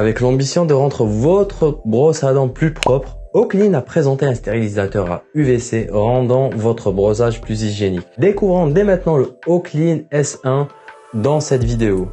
Avec l'ambition de rendre votre brosse à dents plus propre, Oclean a présenté un stérilisateur à UVC rendant votre brossage plus hygiénique. Découvrons dès maintenant le Oclean S1 dans cette vidéo.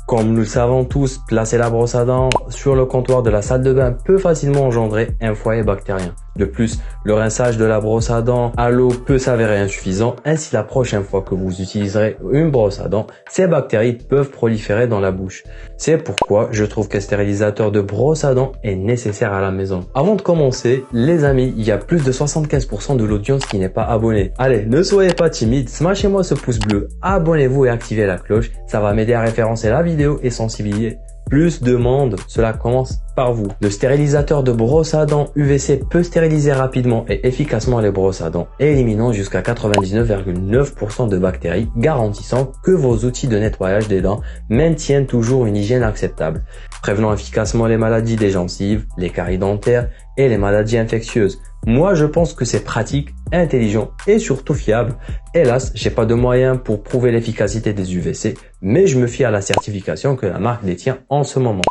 Comme nous le savons tous, placer la brosse à dents sur le comptoir de la salle de bain peut facilement engendrer un foyer bactérien. De plus, le rinçage de la brosse à dents à l'eau peut s'avérer insuffisant. Ainsi, la prochaine fois que vous utiliserez une brosse à dents, ces bactéries peuvent proliférer dans la bouche. C'est pourquoi je trouve qu'un stérilisateur de brosse à dents est nécessaire à la maison. Avant de commencer, les amis, il y a plus de 75% de l'audience qui n'est pas abonné. Allez, ne soyez pas timide, smashez-moi ce pouce bleu, abonnez-vous et activez la cloche. Ça va m'aider à référencer la vidéo et sensibiliser plus de monde. Cela commence par vous. Le stérilisateur de brosse à dents UVC peut stériliser rapidement et efficacement les brosses à dents, éliminant jusqu'à 99,9% de bactéries, garantissant que vos outils de nettoyage des dents maintiennent toujours une hygiène acceptable, prévenant efficacement les maladies des gencives, les caries dentaires et les maladies infectieuses. Moi, je pense que c'est pratique, intelligent et surtout fiable. Hélas, j'ai pas de moyens pour prouver l'efficacité des UVC, mais je me fie à la certification que la marque détient en ce moment.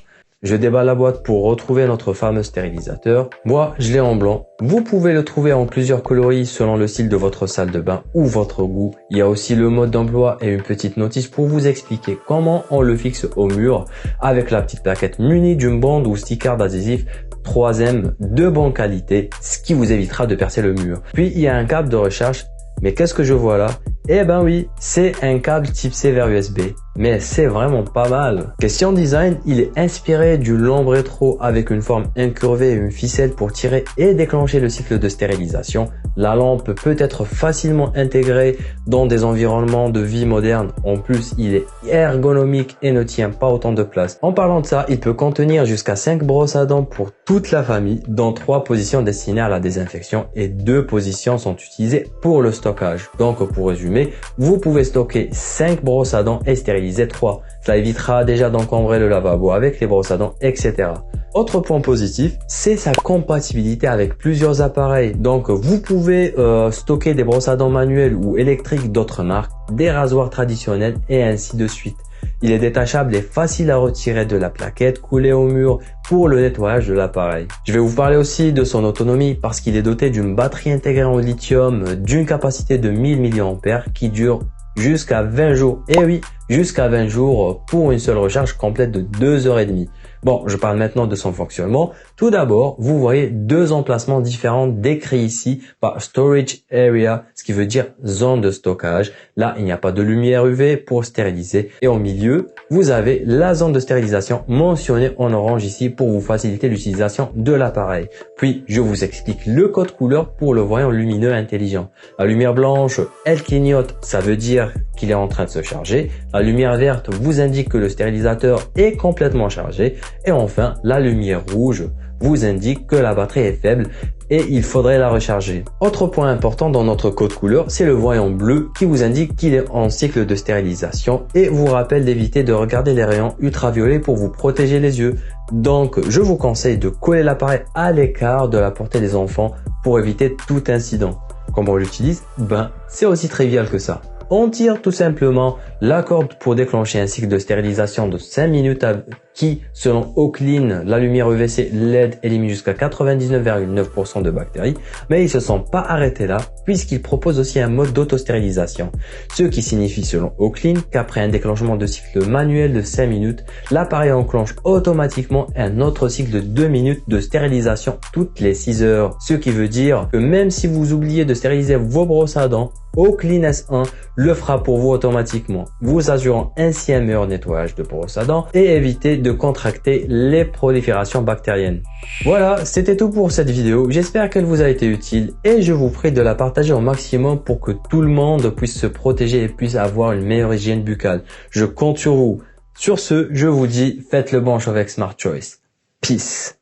Je déballe la boîte pour retrouver notre fameux stérilisateur. Moi, je l'ai en blanc. Vous pouvez le trouver en plusieurs coloris selon le style de votre salle de bain ou votre goût. Il y a aussi le mode d'emploi et une petite notice pour vous expliquer comment on le fixe au mur avec la petite plaquette munie d'une bande ou sticker d'adhésif 3M de bonne qualité, ce qui vous évitera de percer le mur. Puis il y a un câble de recharge. Mais qu'est-ce que je vois là? Eh ben oui, c'est un câble type C vers USB, mais c'est vraiment pas mal. Question design, il est inspiré du lampe rétro avec une forme incurvée et une ficelle pour tirer et déclencher le cycle de stérilisation. La lampe peut être facilement intégrée dans des environnements de vie modernes. En plus, il est ergonomique et ne tient pas autant de place. En parlant de ça, il peut contenir jusqu'à 5 brosses à dents pour toute la famille dans 3 positions destinées à la désinfection et 2 positions sont utilisées pour le stockage. Donc pour résumer, vous pouvez stocker 5 brosses à dents et stériliser 3. Cela évitera déjà d'encombrer le lavabo avec les brosses à dents, etc. Autre point positif, c'est sa compatibilité avec plusieurs appareils. Donc vous pouvez stocker des brosses à dents manuelles ou électriques d'autres marques, des rasoirs traditionnels et ainsi de suite. Il est détachable et facile à retirer de la plaquette coulée au mur pour le nettoyage de l'appareil. Je vais vous parler aussi de son autonomie parce qu'il est doté d'une batterie intégrée en lithium d'une capacité de 1000 mAh qui dure jusqu'à 20 jours. Et oui, jusqu'à 20 jours pour une seule recharge complète de 2h30. Bon, je parle maintenant de son fonctionnement. Tout d'abord, vous voyez 2 emplacements différents décrits ici par Storage Area, ce qui veut dire zone de stockage. Là, il n'y a pas de lumière UV pour stériliser. Et au milieu, vous avez la zone de stérilisation mentionnée en orange ici pour vous faciliter l'utilisation de l'appareil. Puis, je vous explique le code couleur pour le voyant lumineux intelligent. La lumière blanche, elle clignote, ça veut dire qu'il est en train de se charger. La lumière verte vous indique que le stérilisateur est complètement chargé. Et enfin, la lumière rouge vous indique que la batterie est faible et il faudrait la recharger. Autre point important dans notre code couleur, c'est le voyant bleu qui vous indique qu'il est en cycle de stérilisation et vous rappelle d'éviter de regarder les rayons ultraviolets pour vous protéger les yeux. Donc, je vous conseille de coller l'appareil à l'écart de la portée des enfants pour éviter tout incident. Comment on l'utilise? C'est aussi trivial que ça. On tire tout simplement la corde pour déclencher un cycle de stérilisation de 5 minutes qui, selon Oclean, la lumière UVC LED élimine jusqu'à 99,9% de bactéries, mais ils se sont pas arrêtés là puisqu'ils proposent aussi un mode d'auto-stérilisation. Ce qui signifie selon Oclean qu'après un déclenchement de cycle manuel de 5 minutes, l'appareil enclenche automatiquement un autre cycle de 2 minutes de stérilisation toutes les 6 heures. Ce qui veut dire que même si vous oubliez de stériliser vos brosses à dents, Oclean S1 le fera pour vous automatiquement, vous assurant ainsi un meilleur nettoyage de brosses à dents et éviter de contracter les proliférations bactériennes. Voilà, c'était tout pour cette vidéo. J'espère qu'elle vous a été utile et je vous prie de la partager au maximum pour que tout le monde puisse se protéger et puisse avoir une meilleure hygiène buccale. Je compte sur vous. Sur ce, je vous dis, faites le bon choix avec Smart Choice. Peace.